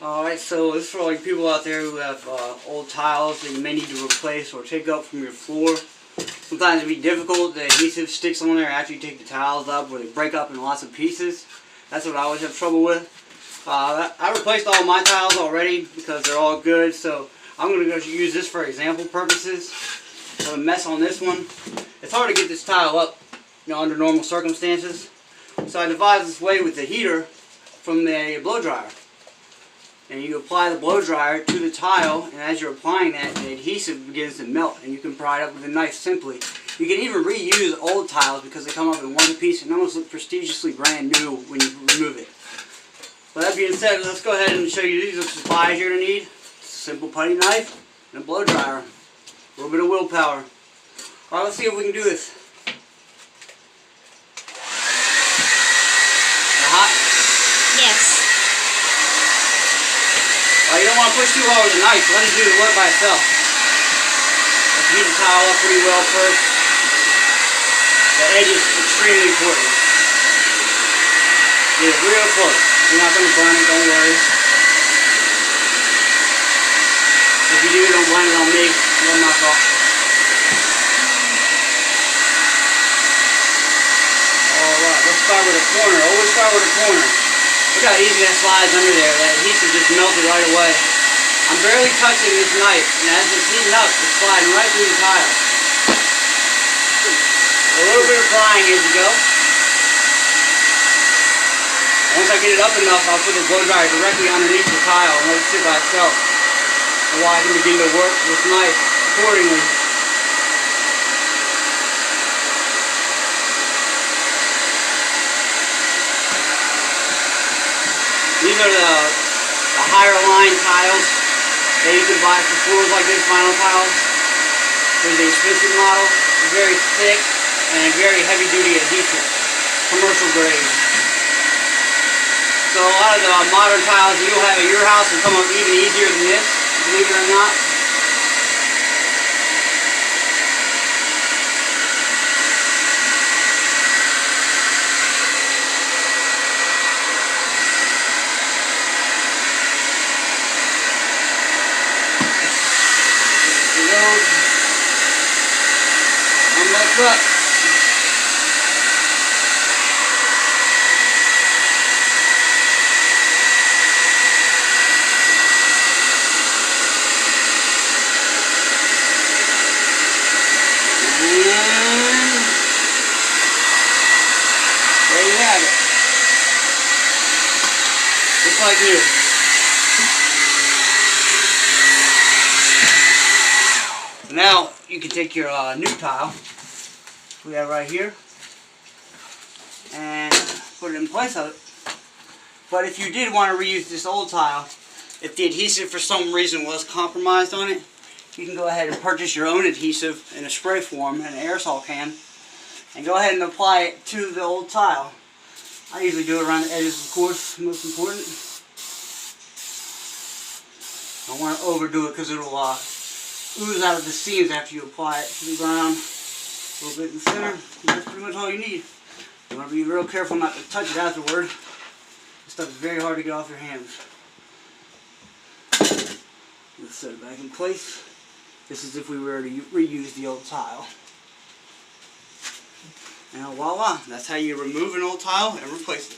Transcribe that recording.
Alright, so this is for all you people out there who have old tiles that you may need to replace or take up from your floor. Sometimes it can be difficult. The adhesive sticks on there after you take the tiles up, where they break up in lots of pieces. That's what I always have trouble with. I replaced all my tiles already because they're all good, so I'm going to go use this for example purposes. I have a mess on this one. It's hard to get this tile up, under normal circumstances. So I devised this way with the heater from the blow dryer. And you apply the blow dryer to the tile, and as you're applying that, the adhesive begins to melt, and you can pry it up with a knife simply. You can even reuse old tiles because they come up in one piece and almost look prestigiously brand new when you remove it. With that being said, let's go ahead and show you these are the supplies you're going to need. A simple putty knife and a blow dryer. A little bit of willpower. Alright, let's see if we can do this. Hot? Yes. You don't want to push too hard with the knife. Let it do the work by itself. Let's heat the towel up pretty well first. The edge is extremely important. Get it real close. You're not going to burn it, don't worry. If you do, don't blame it on me. It wasn't my fault. Alright, let's start with a corner. Always start with a corner. Look how easy that slides under there. That adhesive just melted right away. I'm barely touching this knife, and as it's heating up, it's sliding right through the tile. A little bit of prying as you go. Once I get it up enough, I'll put the blow dryer directly underneath the tile and let it sit by itself. And while I can begin to work this knife accordingly. These are the higher line tiles that you can buy for floors like this, vinyl tiles. There's the expensive model, very thick and very heavy duty adhesive, commercial grade. So a lot of the modern tiles that you'll have at your house will come up even easier than this, believe it or not. Up. And there you have it. Just like new. Now you can take your new tile we have right here and put it in place of it. But if you did want to reuse this old tile, if the adhesive for some reason was compromised on it, you can go ahead and purchase your own adhesive in a spray form in an aerosol can and go ahead and apply it to the old tile. I usually do it around the edges, of course, most important. Don't want to overdo it because it'll ooze out of the seams after you apply it to the ground. A little bit in the center, and that's pretty much all you need. You want to be real careful not to touch it afterward. This stuff is very hard to get off your hands. Let's set it back in place. This is if we were to reuse the old tile. And voila, that's how you remove an old tile and replace it.